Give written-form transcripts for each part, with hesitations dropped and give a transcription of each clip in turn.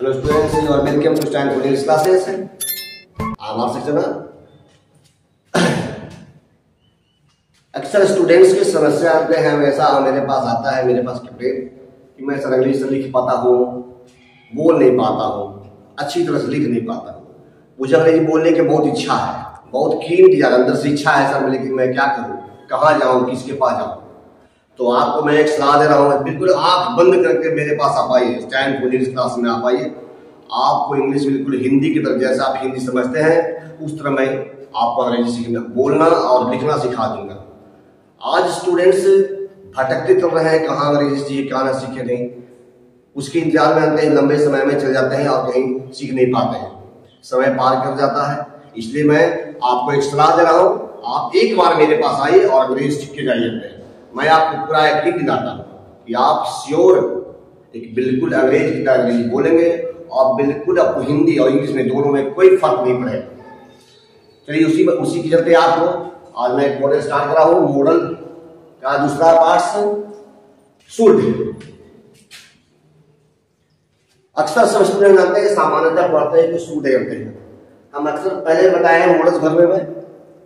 Hello students, you are welcome to Stand for English classes. I am Arshad Chana. अक्सर students की समस्या आते हैं, वैसा मेरे पास आता है, मेरे पास कंप्लेंट कि मैं सर इंग्लिश लिख पाता हूँ, बोल नहीं पाता हूँ, अच्छी तरह से लिख नहीं पाता हूँ। मुझे अंग्रेजी बोलने की बहुत इच्छा है, बहुत कीमती अंदर से इच्छा है सर, लेकिन मैं क्या करूँ, कहाँ जाऊँ, किसके पास जाऊँ। तो आपको मैं एक सलाह दे रहा हूँ, बिल्कुल आंख बंद करके मेरे पास आ पाइए, स्टैंड फॉर इंग्लिश क्लास में आ पाइए। आपको इंग्लिश बिल्कुल हिंदी की तरह, जैसा आप हिंदी समझते हैं उस तरह मैं आपको अंग्रेजी सीखना, बोलना और लिखना सिखा दूंगा। आज स्टूडेंट्स भटकते चल रहे हैं, कहाँ अंग्रेजी सीखे क्या ना सीखे नहीं, उसके इंतजार में आते हैं, लंबे समय में चले जाते हैं और कहीं सीख नहीं पाते हैं, समय पार कर जाता है। इसलिए मैं आपको एक सलाह दे रहा हूँ, आप एक बार मेरे पास आइए और अंग्रेजी सीख के जाइए। मैं आपको पूरा यकीन दिलाता हूँ कि आप श्योर एक बिल्कुल अंग्रेजी की तरह अंग्रेजी बोलेंगे और बिल्कुल आपको हिंदी और इंग्लिश में दोनों में कोई फर्क नहीं पड़ेगा। चलिए उसी के चलते आपको आज मैं एक मॉडल स्टार्ट कर रहा हूँ। मॉडल का दूसरा पार्ट शुड। अक्सर सब स्टूडेंट जानते हैं, सामान्यतः पढ़ते हैं कि शुड करते हैं। हम अक्सर पहले बताए हैं मॉडल्स भरने में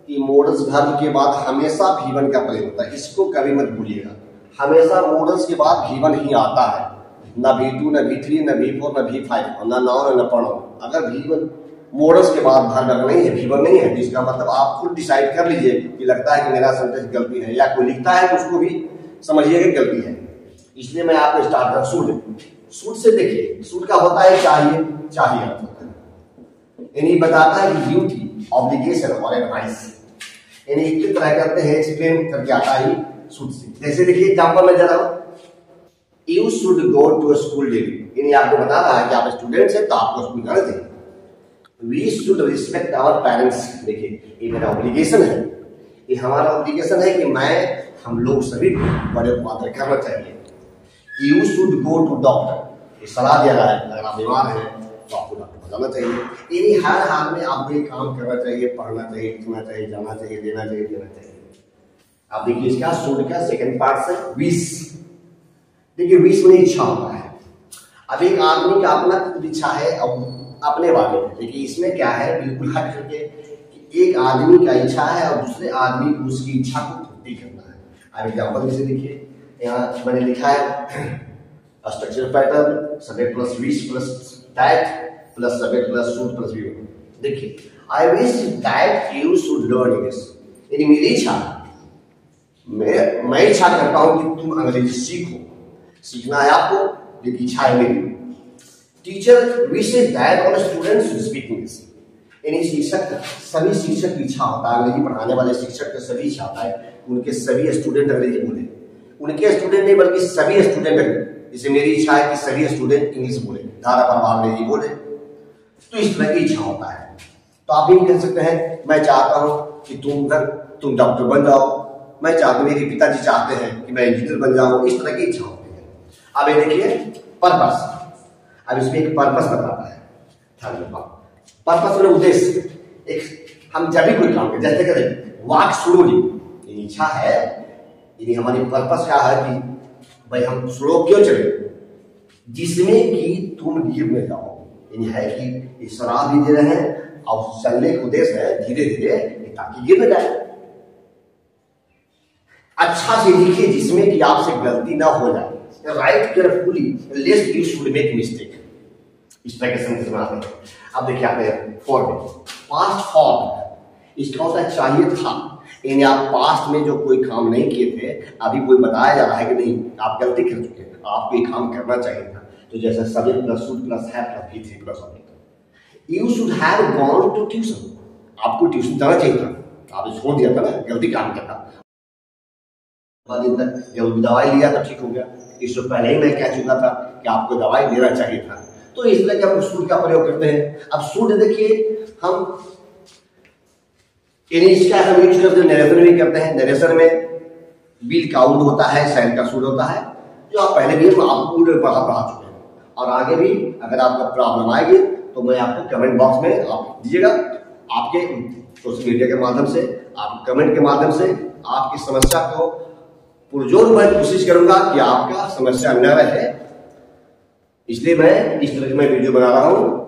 कि मॉडल्स वर्ब के बाद हमेशा V1 का प्रयोग होता है, इसको कभी मत भूलिएगा। हमेशा मॉडल्स के बाद V1 ही आता है, ना V2 ना V3 ना V4 ना V5 ना नाउन ना प्रोनाउन। अगर V1 मॉडल्स के बाद वर्ब नहीं है, V1 नहीं है, तो इसका मतलब आप खुद डिसाइड कर लीजिए कि लगता है कि मेरा सेंटेंस गलती है, या कोई लिखता है तो उसको भी समझिए कि गलती है। इसलिए मैं आपको स्टार्ट कर शुड। शुड से देखिए, शुड का होता है चाहिए, चाहिए अर्थ होता है, यानी बताता है कि ड्यूटी, ऑब्लिगेशन और एडवाइस, यानी किस तरह करते हैं एक्सप्लेन करके आता ही शुड से। जैसे देखिए एग्जांपल में जरा, you should go to school daily, यानी आपको बता रहा है कि आप स्टूडेंट्स हैं तो आपको स्कूल जाना चाहिए। We should respect our parents, देखिए ये मेरा ऑब्लिगेशन है, ये हमारा ऑब्लिगेशन है कि हम लोग सभी बड़े को आदर करना चाहिए। You should go to doctor, ये सलाह दिया रहा है अगर आप बीमार हैं तो आपको डॉक्टर जाना चाहिए। यानी हर हाल में आपको ये काम करना चाहिए, पढ़ना चाहिए, लिखना चाहिए, जाना चाहिए, देना चाहिए, देना चाहिए। आप देखिए इसका शुड का सेकंड पार्ट से विश। देखिए विश में इच्छा होता है। अब एक आदमी का अपना खुद इच्छा है और अपने बारे में, देखिए इसमें क्या है, बिल्कुल हट करके कि एक आदमी का इच्छा है और दूसरे आदमी को उसकी इच्छा को पूर्ति करना है। अब एग्जाम्पल जैसे देखिए यहाँ मैंने लिखा है structure pattern, subject plus wish plus that plus subject plus should plus V. देखिए I wish that you should learn English, यानी मेरी इच्छा, मैं इच्छा करता हूं कि तुम अंग्रेजी सीखो। सीखना है आपको, लेकिन इच्छा है मेरी। Teacher wishes that all students should speak English, यानी शिक्षक, सभी शिक्षक की इच्छा होता है, अंग्रेजी पढ़ाने वाले शिक्षक का सभी इच्छा होता है उनके सभी स्टूडेंट अंग्रेजी बोले। उनके स्टूडेंट नहीं बल्कि सभी स्टूडेंट, जैसे मेरी इच्छा है कि सभी स्टूडेंट इंग्लिश बोले, धारा प्रवाह अंग्रेजी बोले, तो इस तरह की इच्छा होता है। तो आप ये कह सकते हैं मैं चाहता हूं कि तुम डॉक्टर बन जाओ, मैं चाहता हूं, मेरे पिताजी चाहते हैं कि मैं इंजीनियर बन जाऊं, इस तरह की इच्छा होती है। अब ये देखिए पर्पस, अब इसमें एक पर्पस बताता है। पर्पस में उद्देश्य, एक हम जब भी कोई काम करें, जैसे करें वाक स्लोली, इच्छा है, यानी हमारी पर्पस क्या है कि भाई हम स्लो क्यों चले, जिसमें कि तुम गिर में जाओ, यानी है कि शराब भी दे रहे हैं और चलने का उद्देश्य है धीरे धीरे ताकि गिर न जाए। अच्छा से लिखिए जिसमें कि आपसे गलती ना हो जाए। Right carefully लेस्ट you should make mistake, इस तरह के सेंटेंस बनाते हैं। अब देखिए आते हैं फॉर में, पास्ट फॉर, इसका होता है चाहिए था, यानी आप पास्ट में जो कोई काम नहीं किए थे, अभी कोई बताया जा रहा है कि नहीं आप गलती कर चुके हैं, आपको ये काम करना चाहिए था। तो जैसे subject plus should plus have plus V3 plus object. You should have gone to tuition, आपको ट्यूशन जाना चाहिए था, आपने छोड़ दिया था ना, गलती काम करना। दिन तक जब दवाई लिया तो ठीक हो गया, इससे पहले ही मैं कह चुका था कि आपको दवाई लेना चाहिए था। तो इस तरह के हम शुड का प्रयोग करते हैं। अब शुड देखिए हम इसका हम नरेशन भी करते हैं। नरेशन में बिल का उड होता है, साइन का शुड होता है, जो आप पहले भी आपको पढ़ा चुके हैं। और आगे भी अगर आपको प्रॉब्लम आएगी तो मैं आपको कमेंट बॉक्स में आप दीजिएगा, आपके सोशल मीडिया के माध्यम से, आप कमेंट के माध्यम से आपकी समस्या को पुरजोर मैं कोशिश करूंगा कि आपका समस्या न रहे, इसलिए मैं इस तरह की मैं वीडियो बना रहा हूं।